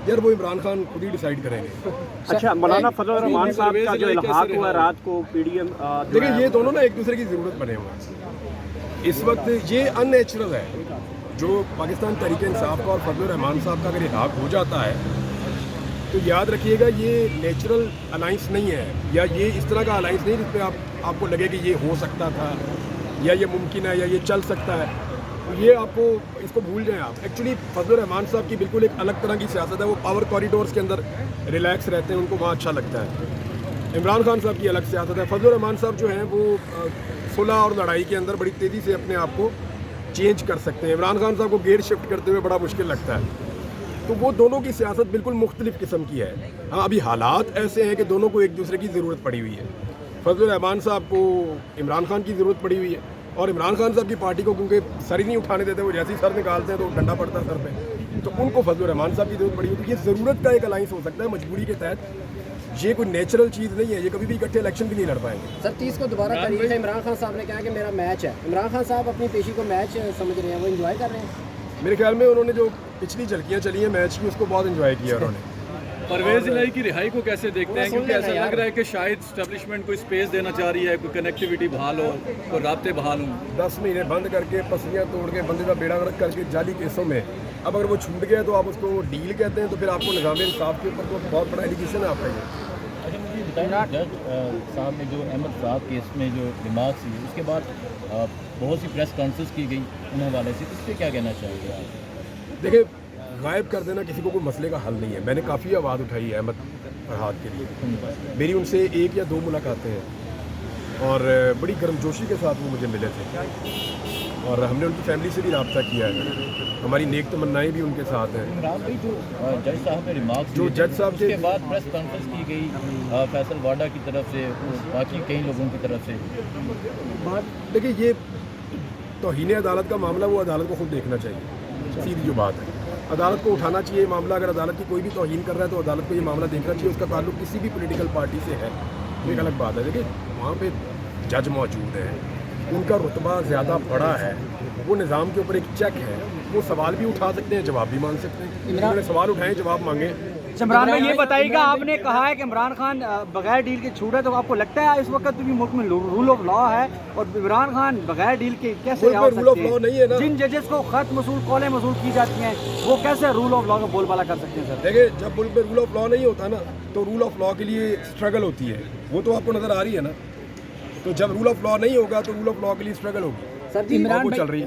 यार वो इमरान खान खुद ही डिसाइड करेंगे। अच्छा, मौलाना फजल रहमान साहब का जो इल्हाक हुआ रात को पीडीएम, देखिए ये दोनों ना एक दूसरे की ज़रूरत बने हुए हैं इस वक्त। ये अननेचुरल है जो पाकिस्तान तहरीक इंसाफ का और फजल रहमान साहब का अगर इल्हाक हो जाता है तो याद रखिएगा ये नेचुरल अलाइंस नहीं है, या ये इस तरह का अलाइंस नहीं जिस पे आपको लगे कि ये हो सकता था या ये मुमकिन है या ये चल सकता है। तो ये आपको इसको भूल जाएं आप। एक्चुअली फजल रहमान साहब की बिल्कुल एक अलग तरह की सियासत है, वो पावर कॉरिडोर्स के अंदर रिलैक्स रहते हैं, उनको वहाँ अच्छा लगता है। इमरान खान साहब की अलग सियासत है। फजल रहमान साहब जो हैं वो सुलह और लड़ाई के अंदर बड़ी तेज़ी से अपने आप को चेंज कर सकते हैं। इमरान खान साहब को गेयर शिफ्ट करते हुए बड़ा मुश्किल लगता है। तो वो दोनों की सियासत बिल्कुल मुख्तलिफ किस्म की है। हाँ, अभी हालात ऐसे हैं कि दोनों को एक दूसरे की ज़रूरत पड़ी हुई है। फजल रहमान साहब को इमरान खान की ज़रूरत पड़ी हुई है, और इमरान खान साहब की पार्टी को क्योंकि सर ही नहीं उठाने देते, वो जैसे ही सर निकालते हैं तो डंडा पड़ता है सर पे, तो उनको फजल रहमान साहब की ज़रूरत पड़ी हुई है। तो ये ज़रूरत का एक अलाइंस हो सकता है मजबूरी के तहत। ये कोई नेचुरल चीज़ नहीं है, ये कभी भी इकट्ठे इलेक्शन भी नहीं लड़ पाएंगे। सर 30 को दोबारा तारीख है, इमरान खान साहब ने कहा कि मेरा मैच है। इमरान खान साहब अपनी पेशी को मैच समझ रहे हैं, वो एंजॉय कर रहे हैं। मेरे ख्याल में उन्होंने जो पिछली झलकियाँ चली हैं मैच की उसको बहुत एंजॉय किया उन्होंने। परवेज़ इलाही की रिहाई को कैसे देखते हैं, क्योंकि ऐसा लग रहा है कि शायद स्टैब्लिशमेंट कोई स्पेस देना चाह रही है, कोई कनेक्टिविटी बहाल हो, कोई राब्ते बहाल हों। 10 महीने बंद करके पसलियाँ तोड़ के बंदे का बेड़ा गर्क करके जाली केसों में अब अगर वो छूट गया तो आप उसको डील कहते हैं, तो फिर आपको निज़ाम इंसाफ के ऊपर तो बहुत बड़ा एलिगेशन है आपका ये। अच्छा, मुझे ये बताइए, जज साहब ने जो अहमद साहब केस में जो रिमार्क्स हुई उसके बाद बहुत सी प्रेस कॉन्फ्रेंस की गई उन हवाले से, इस पर क्या कहना चाहेंगे आप? देखिए, गायब कर देना किसी को कोई मसले का हल नहीं है। मैंने काफ़ी आवाज़ उठाई है अहमद फरहाद के लिए, मेरी उनसे 1 या 2 मुलाकातें हैं और बड़ी गर्मजोशी के साथ वो मुझे मिले थे, और हमने उनकी फैमिली से भी रब्ता किया है। हमारी नेक तमन्नाएं भी उनके साथ हैं। इमरान भाई, जो जज साहब ने रिमार्क्स जो जज साहब के बाद प्रेस कॉन्फ्रेंस की गई फैसल वाडा की तरफ से, बाकी कई लोगों की तरफ से, देखिए ये तौहीन अदालत का मामला वो अदालत को खुद देखना चाहिए। सीधी जो बात है, अदालत को उठाना चाहिए मामला। अगर अदालत की कोई भी तौहीन कर रहा है तो अदालत को ये मामला देखना चाहिए। उसका ताल्लुक किसी भी पॉलिटिकल पार्टी से है वो एक अलग बात है। देखिए वहाँ पे जज मौजूद है, उनका रुतबा ज़्यादा बड़ा है, वो निज़ाम के ऊपर एक चेक है, वो सवाल भी उठा सकते हैं, जवाब भी मांग सकते हैं। उन्होंने सवाल उठाए, जवाब मांगे। इमरान भाई ये बताइएगा, आपने कहा है कि इमरान खान बगैर डील के छूट है, तो आपको लगता है इस वक्त भी मुल्क में रूल ऑफ लॉ है, और इमरान खान बगैर डील के कैसे रूल ऑफ लॉ नहीं है ना? जिन जजेस को खत मसूल कॉलें मसूल की जाती हैं वो कैसे रूल ऑफ लॉ का बोलबाला कर सकते हैं सर? देखिए, जब मुल्क में रूल ऑफ लॉ नहीं होता ना तो रूल ऑफ लॉ के लिए स्ट्रगल होती है, वो तो आपको नज़र आ रही है ना। तो जब रूल ऑफ लॉ नहीं होगा तो रूल ऑफ लॉ के लिए स्ट्रगल होगी। सर जी, इमरान चल रही है।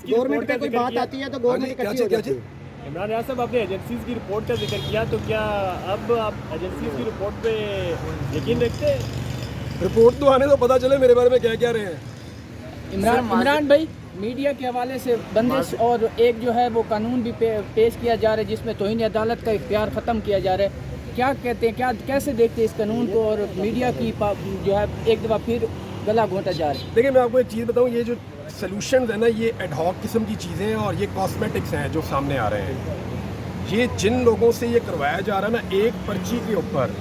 गवर्नमेंट पे कोई बात आती है तो गवर्नमेंट इकट्ठी हो जाती है। इमरान रियाज साहब, आपने एजेंसीज की रिपोर्ट का जिक्र किया, तो क्या अब आप एजेंसीज की रिपोर्ट पे यकीन रखते हैं? रिपोर्ट तो आने तो पता चले मेरे बारे में क्या क्या रहे हैं। इमरान भाई, मीडिया के हवाले से बंदिश और एक जो है वो कानून भी पेश किया जा रहा है जिसमें तौहीन अदालत का इख्तियार ख़त्म किया जा रहा है। क्या कहते हैं, क्या कैसे देखते हैं इस कानून को, और मीडिया की जो है एक दफ़ा फिर गला घोंटा जा रहा है? देखिए, मैं आपको एक चीज़ बताऊँ, ये जो सॉल्यूशंस है ना, ये एडहॉक किस्म की चीज़ें हैं और ये कॉस्मेटिक्स हैं जो सामने आ रहे हैं। ये जिन लोगों से ये करवाया जा रहा है ना, एक पर्ची के ऊपर,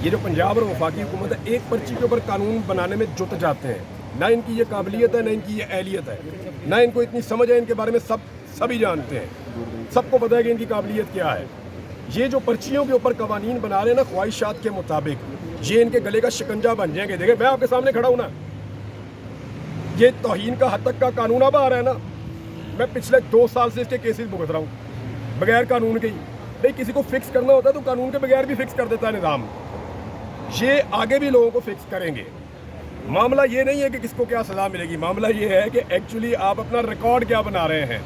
ये जो पंजाब और वफाकी हुकूमत है, एक पर्ची के ऊपर कानून बनाने में जुट जाते हैं। ना इनकी ये काबिलियत है, ना इनकी ये अहलियत है, ना इनको इतनी समझ है। इनके बारे में सभी जानते हैं, सबको पता है कि इनकी काबिलियत क्या है। ये जो पर्चियों के ऊपर कवानीन बना रहे हैं ना ख्वाहिशात के मुताबिक, ये इनके गले का शिकंजा बन जाएंगे। देखिए, मैं आपके सामने खड़ा हूँ ना, ये तौहीन का हद तक का कानून अब आ रहा है ना, मैं पिछले 2 साल से इसके केसेस भुगत रहा हूँ बगैर कानून के ही। नहीं, किसी को फिक्स करना होता है तो कानून के बगैर भी फिक्स कर देता है निज़ाम। ये आगे भी लोगों को फिक्स करेंगे। मामला ये नहीं है कि किसको क्या सज़ा मिलेगी, मामला ये है कि एक्चुअली आप अपना रिकॉर्ड क्या बना रहे हैं।